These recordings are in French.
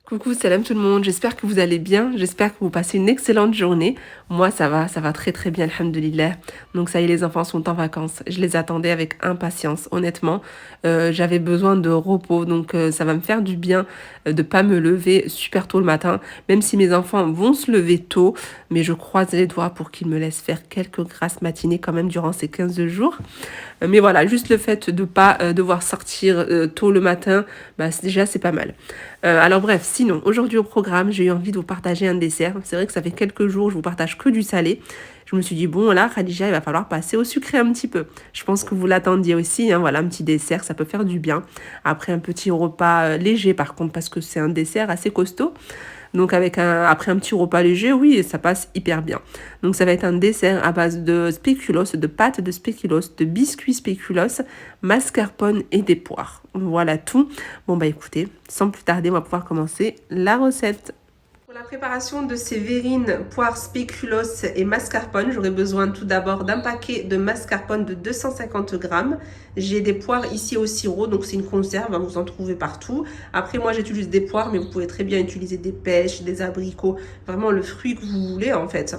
Coucou, salam tout le monde, j'espère que vous allez bien, j'espère que vous passez une excellente journée. Moi ça va très très bien, alhamdoulilah. Donc ça y est, les enfants sont en vacances, je les attendais avec impatience, honnêtement. J'avais besoin de repos, donc ça va me faire du bien de pas me lever super tôt le matin, même si mes enfants vont se lever tôt, mais je croise les doigts pour qu'ils me laissent faire quelques grasses matinées quand même durant ces 15 jours. Mais voilà, juste le fait de pas devoir sortir tôt le matin, bah, déjà c'est pas mal. Alors bref, sinon, aujourd'hui au programme, j'ai eu envie de vous partager un dessert. C'est vrai que ça fait quelques jours, je vous partage que du salé. Je me suis dit, bon là, Khadija, il va falloir passer au sucré un petit peu. Je pense que vous l'attendiez aussi, hein, voilà, un petit dessert, ça peut faire du bien. Après un petit repas léger par contre, parce que c'est un dessert assez costaud. Donc après un petit repas léger, oui, ça passe hyper bien. Donc ça va être un dessert à base de spéculoos, de pâte de spéculoos, de biscuits spéculoos, mascarpone et des poires. Voilà tout. Bon bah écoutez, sans plus tarder, on va pouvoir commencer la recette. Pour la préparation de ces verrines, poires, spéculoos et mascarpone, j'aurai besoin tout d'abord d'un paquet de mascarpone de 250 grammes. J'ai des poires ici au sirop, donc c'est une conserve, hein, vous en trouvez partout. Après, moi j'utilise des poires, mais vous pouvez très bien utiliser des pêches, des abricots, vraiment le fruit que vous voulez en fait.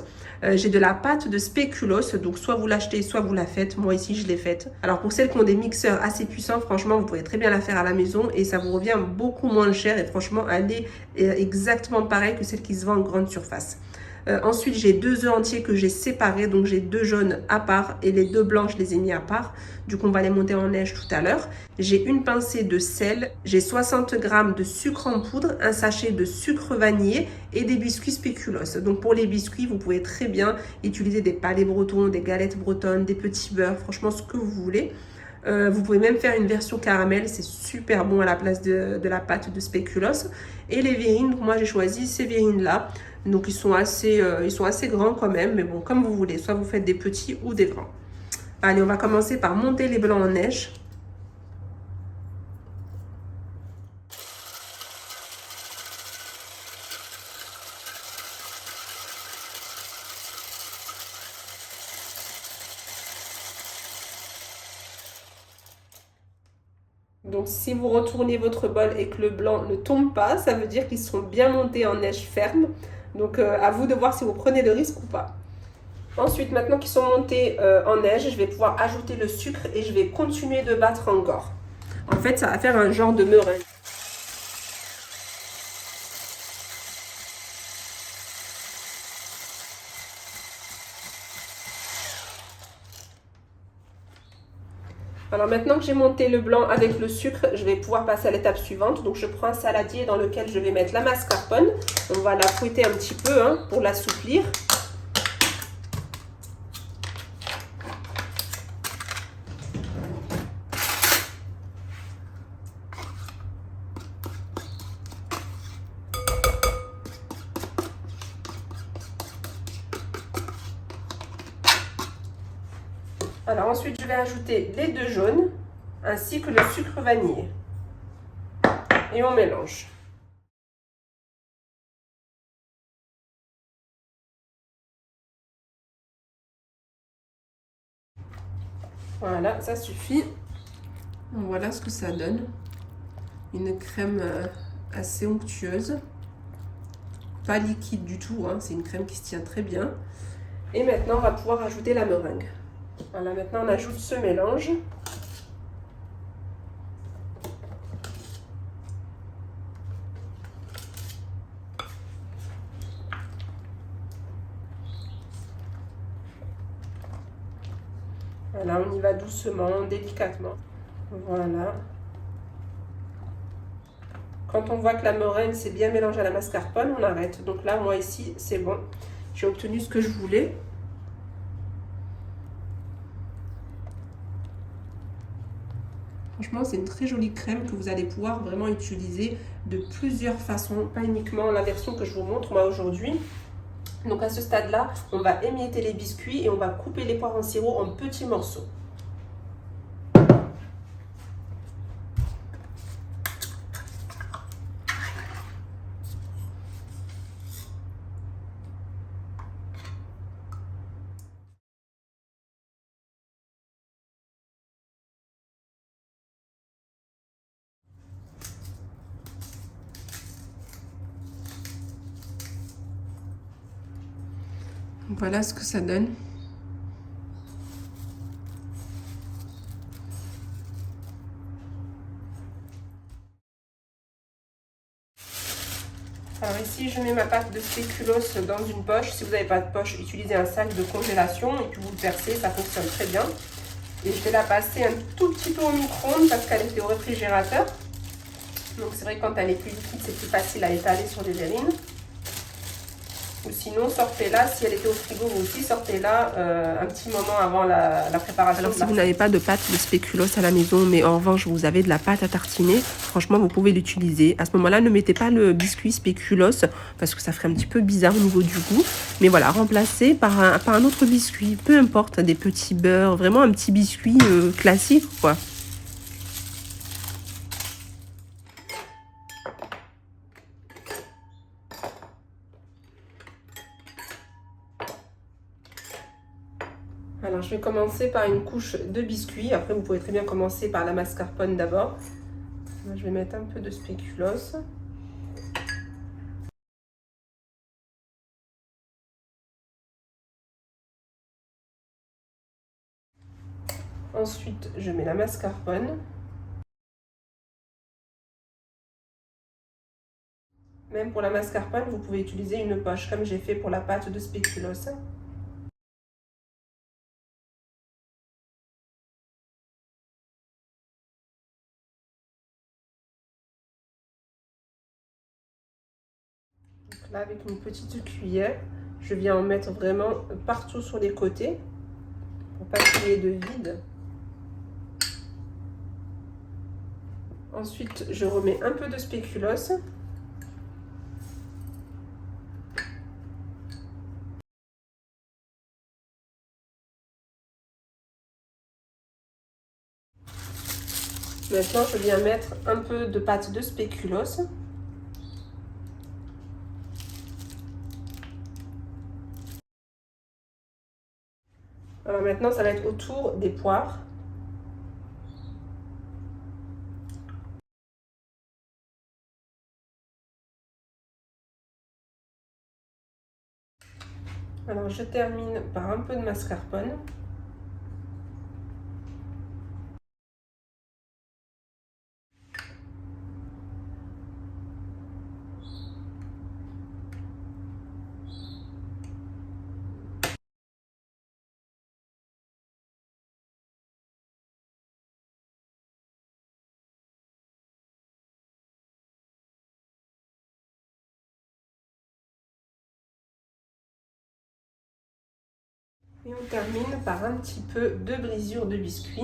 J'ai de la pâte de spéculoos, donc soit vous l'achetez, soit vous la faites. Moi ici, je l'ai faite. Alors pour celles qui ont des mixeurs assez puissants, franchement, vous pouvez très bien la faire à la maison et ça vous revient beaucoup moins cher. Et franchement, elle est exactement pareille que celle qui se vend en grande surface. Ensuite, j'ai 2 œufs entiers que j'ai séparés. Donc, j'ai 2 jaunes à part et les 2 blancs, je les ai mis à part. Du coup, on va les monter en neige tout à l'heure. J'ai une pincée de sel. J'ai 60 grammes de sucre en poudre, un sachet de sucre vanillé et des biscuits spéculoos. Donc, pour les biscuits, vous pouvez très bien utiliser des palets bretons, des galettes bretonnes, des petits beurres, franchement, ce que vous voulez. Vous pouvez même faire une version caramel, c'est super bon à la place de la pâte de spéculoos. Et les verrines, moi j'ai choisi ces verrines-là. Donc ils sont assez grands quand même, mais bon, comme vous voulez, soit vous faites des petits ou des grands. Allez, on va commencer par monter les blancs en neige. Donc si vous retournez votre bol et que le blanc ne tombe pas, ça veut dire qu'ils sont bien montés en neige ferme. Donc à vous de voir si vous prenez le risque ou pas. Ensuite, maintenant qu'ils sont montés en neige, je vais pouvoir ajouter le sucre et je vais continuer de battre encore. En fait, ça va faire un genre de meringue. Alors maintenant que j'ai monté le blanc avec le sucre, je vais pouvoir passer à l'étape suivante. Donc je prends un saladier dans lequel je vais mettre la mascarpone. On va la fouetter un petit peu hein, pour l'assouplir. Alors ensuite, je vais ajouter les 2 jaunes ainsi que le sucre vanillé. Et on mélange. Voilà, ça suffit. Voilà ce que ça donne. Une crème assez onctueuse. Pas liquide du tout, hein, c'est une crème qui se tient très bien. Et maintenant, on va pouvoir ajouter la meringue. Voilà, maintenant on ajoute ce mélange. Voilà, on y va doucement, délicatement. Voilà. Quand on voit que la meringue s'est bien mélangée à la mascarpone, on arrête. Donc là, moi ici, c'est bon. J'ai obtenu ce que je voulais. Franchement, c'est une très jolie crème que vous allez pouvoir vraiment utiliser de plusieurs façons, pas uniquement la version que je vous montre moi aujourd'hui. Donc à ce stade-là, on va émietter les biscuits et on va couper les poires en sirop en petits morceaux. Voilà ce que ça donne. Alors ici, je mets ma pâte de spéculoos dans une poche. Si vous n'avez pas de poche, utilisez un sac de congélation et puis vous le percez, ça fonctionne très bien. Et je vais la passer un tout petit peu au micro-ondes parce qu'elle était au réfrigérateur. Donc c'est vrai que quand elle est plus liquide, c'est plus facile à étaler sur des verrines. Ou sinon, sortez-la, si elle était au frigo, vous aussi, sortez-la un petit moment avant la préparation. Alors si vous n'avez pas de pâte de spéculoos à la maison, mais en revanche, vous avez de la pâte à tartiner, franchement, vous pouvez l'utiliser. À ce moment-là, ne mettez pas le biscuit spéculoos, parce que ça ferait un petit peu bizarre au niveau du goût. Mais voilà, remplacez par un autre biscuit, peu importe, des petits beurres, vraiment un petit biscuit classique, quoi. Alors, je vais commencer par une couche de biscuits. Après, vous pouvez très bien commencer par la mascarpone d'abord. Je vais mettre un peu de spéculoos. Ensuite, je mets la mascarpone. Même pour la mascarpone, vous pouvez utiliser une poche, comme j'ai fait pour la pâte de spéculoos. Donc là, avec une petite cuillère, je viens en mettre vraiment partout sur les côtés, pour pas qu'il y ait de vide. Ensuite, je remets un peu de spéculoos. Maintenant, je viens mettre un peu de pâte de spéculoos. Alors maintenant, ça va être autour des poires. Alors, je termine par un peu de mascarpone. Et on termine par un petit peu de brisure de biscuit.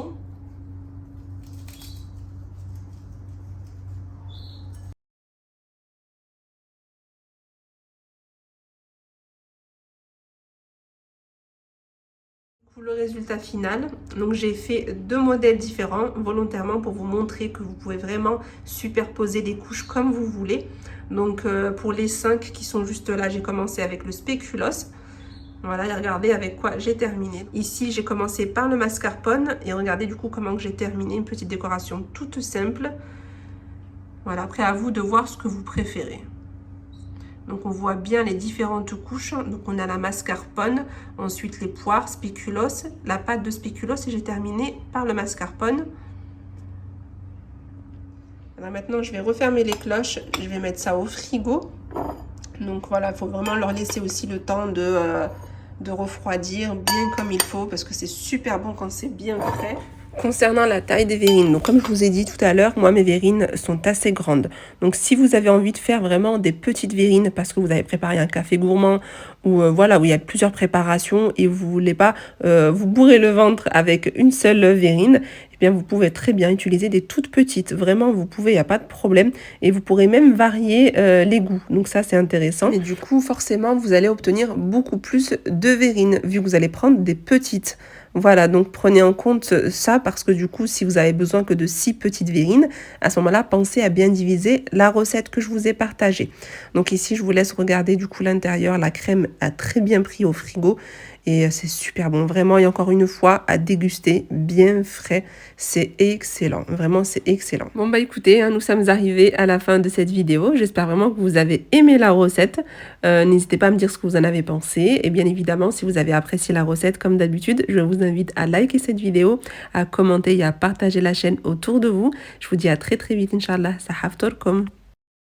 Le résultat final, donc j'ai fait deux modèles différents volontairement pour vous montrer que vous pouvez vraiment superposer les couches comme vous voulez. Donc pour les 5 qui sont juste là, j'ai commencé avec le spéculoos. Voilà, et regardez avec quoi j'ai terminé. Ici, j'ai commencé par le mascarpone et regardez du coup comment j'ai terminé. Une petite décoration toute simple. Voilà, après à vous de voir ce que vous préférez. Donc on voit bien les différentes couches. Donc on a la mascarpone, ensuite les poires, spéculoos, la pâte de spéculoos et j'ai terminé par le mascarpone. Alors maintenant je vais refermer les cloches, je vais mettre ça au frigo. Donc voilà, il faut vraiment leur laisser aussi le temps de refroidir bien comme il faut parce que c'est super bon quand c'est bien frais. Concernant la taille des verrines, donc comme je vous ai dit tout à l'heure, moi mes verrines sont assez grandes. Donc si vous avez envie de faire vraiment des petites verrines parce que vous avez préparé un café gourmand ou voilà où il y a plusieurs préparations et vous voulez pas vous bourrer le ventre avec une seule verrine, eh bien vous pouvez très bien utiliser des toutes petites. Vraiment vous pouvez, il n'y a pas de problème et vous pourrez même varier les goûts. Donc ça c'est intéressant. Et du coup forcément vous allez obtenir beaucoup plus de verrines vu que vous allez prendre des petites. Voilà, donc prenez en compte ça parce que du coup, si vous avez besoin que de 6 petites verrines, à ce moment-là, pensez à bien diviser la recette que je vous ai partagée. Donc ici, je vous laisse regarder du coup l'intérieur. La crème a très bien pris au frigo et c'est super bon. Vraiment, et encore une fois, à déguster, bien frais. C'est excellent. Vraiment, c'est excellent. Bon, bah écoutez, hein, nous sommes arrivés à la fin de cette vidéo. J'espère vraiment que vous avez aimé la recette. N'hésitez pas à me dire ce que vous en avez pensé. Et bien évidemment, si vous avez apprécié la recette, comme d'habitude, je vous invite à liker cette vidéo, à commenter et à partager la chaîne autour de vous. Je vous dis à très très vite, Inch'Allah. Sahaftorkum.